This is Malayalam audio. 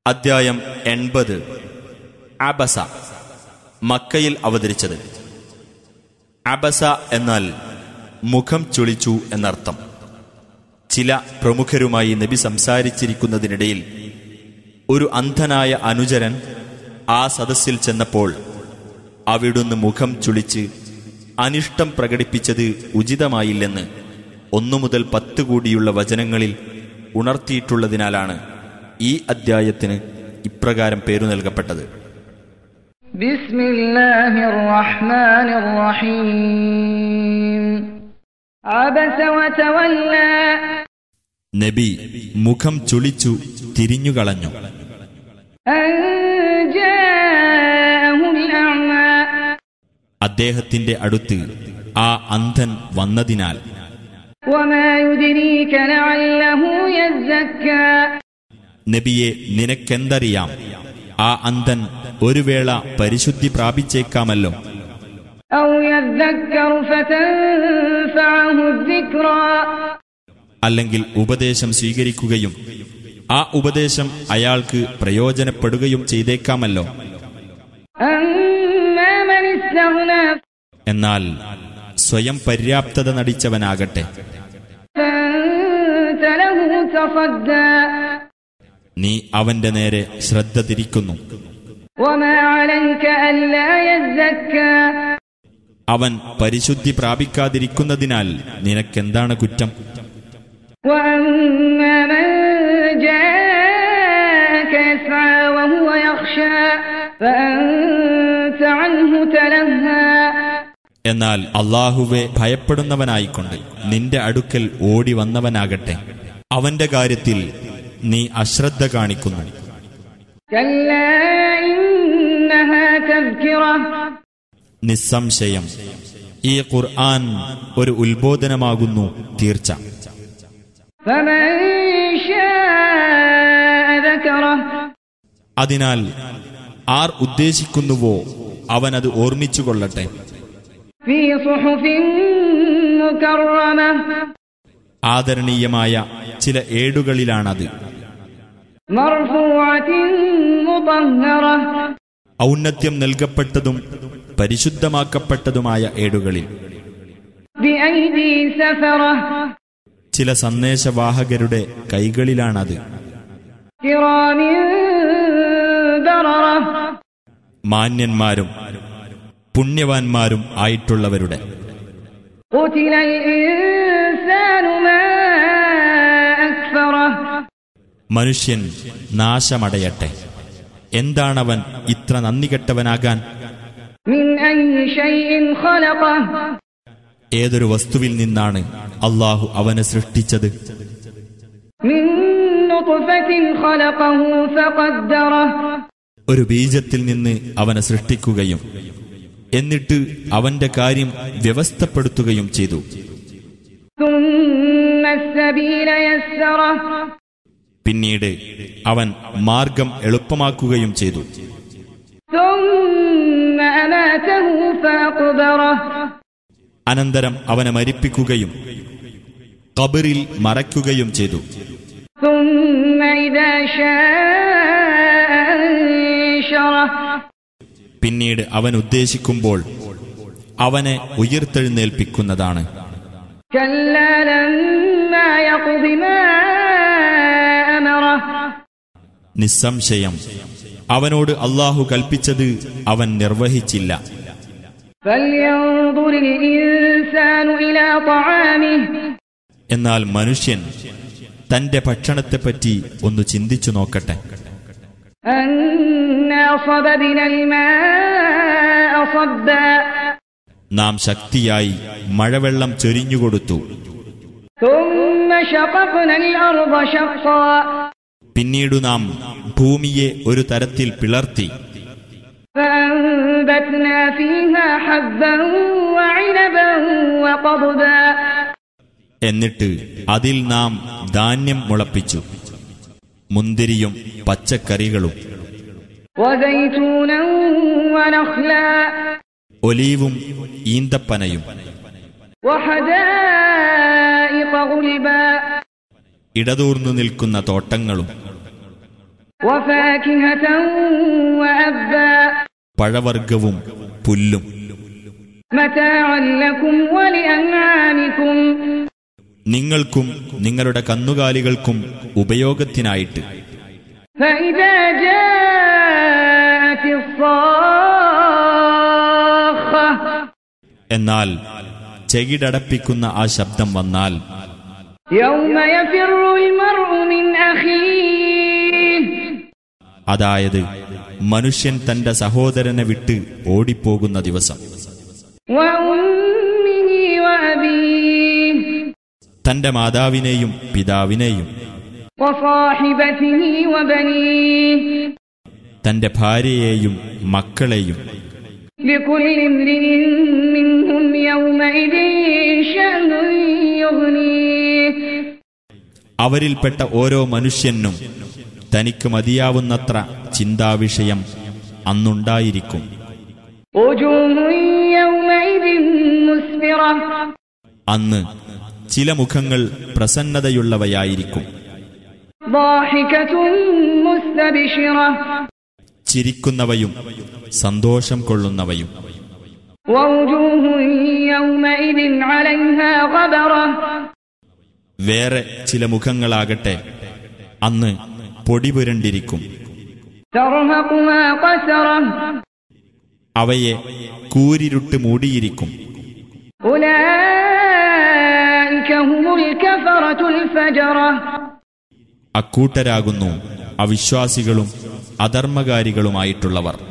അദ്ധ്യായം 80. അബസ. മക്കയിൽ അവതരിച്ചത്. അബസ എന്നാൽ മുഖം ചുളിച്ചു എന്നർത്ഥം. ചില പ്രമുഖരുമായി നബി സംസാരിച്ചിരിക്കുന്നതിനിടയിൽ ഒരു അന്ധനായ അനുചരൻ ആ സദസ്സിൽ ചെന്നപ്പോൾ അവിടുന്ന് മുഖം ചുളിച്ച് അനിഷ്ടം പ്രകടിപ്പിച്ചത് ഉചിതമായില്ലെന്ന് 1 മുതൽ 10 കൂടിയുള്ള വചനങ്ങളിൽ ഉണർത്തിയിട്ടുള്ളതിനാലാണ് ഈ അദ്ധ്യായത്തിന് ഇപ്രകാരം പേരു നൽകപ്പെട്ടത്. ബിസ്മില്ലാഹിർ റഹ്മാനിർ റഹീം. അബസ വതവല്ല. നബി മുഖം ചുളിച്ചു തിരിഞ്ഞുകളഞ്ഞു. അദ്ദേഹത്തിന്റെ അടുത്ത് ആ അന്ധൻ വന്നതിനാൽ. വമാ യുദ്രീക ലഅല്ലഹു യസ്സക്കാ. നബിയെ, നിനക്കെന്തറിയാം, ആ അന്ധൻ ഒരു വേള പരിശുദ്ധി പ്രാപിച്ചേക്കാമല്ലോ. ഔ യദ്ദക്കറു ഫതൻഫഅഹു ദിക്റാ. അല്ലെങ്കിൽ ഉപദേശം സ്വീകരിക്കുകയും ആ ഉപദേശം അയാൾക്ക് പ്രയോജനപ്പെടുകയും ചെയ്തേക്കാമല്ലോ. അമ്മാ മൻ ഇസ്തഗ്നാ. എന്നാൽ സ്വയം പര്യാപ്തത നടിച്ചവനാകട്ടെ, ഫഅൻത ലഹു തസദ്ദാ. നീ അവന്റെ നേരെ ശ്രദ്ധ തിരിക്കുന്നു. വമാ അലൈക അല്ലാ യസ്സക്കാ. അവൻ പരിശുദ്ധി പ്രാപിക്കാതിരിക്കുന്നതിനാൽ നിനക്കെന്താണ് കുറ്റം? വഅമ്മാ മൻ ജാഅക യസ്ആ വഹുവ യഖ്ശാ ഫഅൻത അൻഹു തലഹാ. എന്നാൽ അല്ലാഹുവെ ഭയപ്പെടുന്നവനായിക്കൊണ്ട് നിന്റെ അടുക്കൽ ഓടി വന്നവനാകട്ടെ, അവന്റെ കാര്യത്തിൽ നീ അശ്രദ്ധ കാണിക്കുന്നു. കല്ലാ ഇന്നഹാ തദ്കിറ. നിസ്സംശയം ഈ ഖുർആൻ ഒരു ഉത്ബോധനമാകുന്നു തീർച്ച. ഫമൻ ശാഅ ദകറ. അതിനാൽ ആർ ഉദ്ദേശിക്കുന്നുവോ അവനത് ഓർമ്മിച്ചുകൊള്ളട്ടെ. ഫീ സുഹുഫിൻ മുകറമ. ആദരണീയമായ ചില ഏടുകളിലാണത്. മർഫൂഅത്തിൻ മുതഹ്ഹറ. ഔന്നത്യം നൽകപ്പെട്ടതും പരിശുദ്ധമാക്കപ്പെട്ടതുമായ ഏടുകളിൽ. ബിഐദി സഫറ. ചില സന്ദേശവാഹകരുടെ കൈകളിലാണത്. കിറാമിൻ ബററ. മാന്യന്മാരും പുണ്യവാന്മാരും ആയിട്ടുള്ളവരുടെ. ഖുതിലൽ ഇൻസാനു മാ അക്ഫറ. മനുഷ്യൻ നാശമടയട്ടെ, എന്താണവൻ ഇത്ര നന്ദികെട്ടവനാകാൻ? മിൻ അയ്യി ശൈഇൻ ഖലഖ. ഏതൊരു വസ്തുവിൽ നിന്നാണ് അല്ലാഹു അവനെ സൃഷ്ടിച്ചത്? മിൻ നുത്ഫത്തിൻ ഖലഖഹു ഫഖദ്ദറ. ഒരു ബീജത്തിൽ നിന്ന് അവനെ സൃഷ്ടിക്കുകയും എന്നിട്ട് അവന്റെ കാര്യം വ്യവസ്ഥപ്പെടുത്തുകയും ചെയ്തു. ثم السبيل يسره. പിന്നീട് അവൻ മാർഗം എളുപ്പമാക്കുകയും ചെയ്തു. ثم أماته فأقبره. അനന്തരം അവനെ മരിപ്പിക്കുകയും ഖബറിൽ മറയ്ക്കുകയും ചെയ്തു. ثم إذا شاء أنشره. പിന്നീട് അവൻ ഉദ്ദേശിക്കുമ്പോൾ അവനെ ഉയർത്തെഴുന്നേൽപ്പിക്കുന്നതാണ്. كلا لما يقض ما أمره. നിസ്സംശയം അവനോട് അല്ലാഹു കൽപ്പിച്ചത് അവൻ നിർവഹിച്ചില്ല. فلينظر الإنسان إلى طعامه. എന്നാൽ മനുഷ്യൻ തന്റെ ഭക്ഷണത്തെപ്പറ്റി ഒന്ന് ചിന്തിച്ചു നോക്കട്ടെ. أنا صببنا الماء صبا. നാം ശക്തിയായി മഴവെള്ളം ചൊരിഞ്ഞുകൊടുത്തു. ثم شققنا الأرض شقا. പിന്നീടു നാം ഭൂമിയെ ഒരു തരത്തിൽ പിളർത്തി. فأنبتنا فيها حبا وعنبا وقضبا. എന്നിട്ട് അതിൽ നാം ധാന്യം മുളപ്പിച്ചു, മുന്തിരിയും പച്ചക്കറികളും. وزيتونا ونخلا. ഒലീവും ഈന്തപ്പനയും. وحدائق غلبا. ഇടതൂർന്നു നിൽക്കുന്ന തോട്ടങ്ങളും. وفاكهة وأبا പഴവർഗ്ഗവും പുല്ലും. متاعا لكم ولأنعامكم നിങ്ങൾക്കും നിങ്ങളുടെ കന്നുകാലികൾക്കും ഉപയോഗത്തിനായിട്ട്. فإذا جاءت الصاخة എന്നാൽ ചെകിടടപ്പിക്കുന്ന ആ ശബ്ദം വന്നാൽ يوم يفر المرء من أخيه അതായത് മനുഷ്യൻ തന്റെ സഹോദരനെ വിട്ട് ഓടിപ്പോകുന്ന ദിവസം. وأمه وأبيه തന്റെ മാതാവിനെയും പിതാവിനെയും وصاحبته وبنيه തന്റെ ഭാര്യയെയും മക്കളെയും. لكل امرئ منهم يومئذ شأن يغنيه അവരിൽപ്പെട്ട ഓരോ മനുഷ്യനും തനിക്ക് മതിയാവുന്നത്ര ചിന്താവിഷയം അന്നുണ്ടായിരിക്കും. وجوه يومئذ مسفرة അന്ന് ചില മുഖങ്ങൾ പ്രസന്നതയുള്ളവയായിരിക്കും. ضاحكة مستبشرة ചിരിക്കുന്നവയും സന്തോഷം കൊള്ളുന്നവയും. ووجوه يومئذ عليها غبرة വേറെ ചില മുഖങ്ങളാകട്ടെ അന്ന് പൊടിപുരണ്ടിരിക്കും. ترهقها قترة അവയെ കൂരിരുട്ട് മൂടിയിരിക്കും. أولئك هم الكفرة الفجرة അക്കൂട്ടരാകുന്നു അവിശ്വാസികളും അധർമ്മകാരികളുമായിട്ടുള്ളവർ.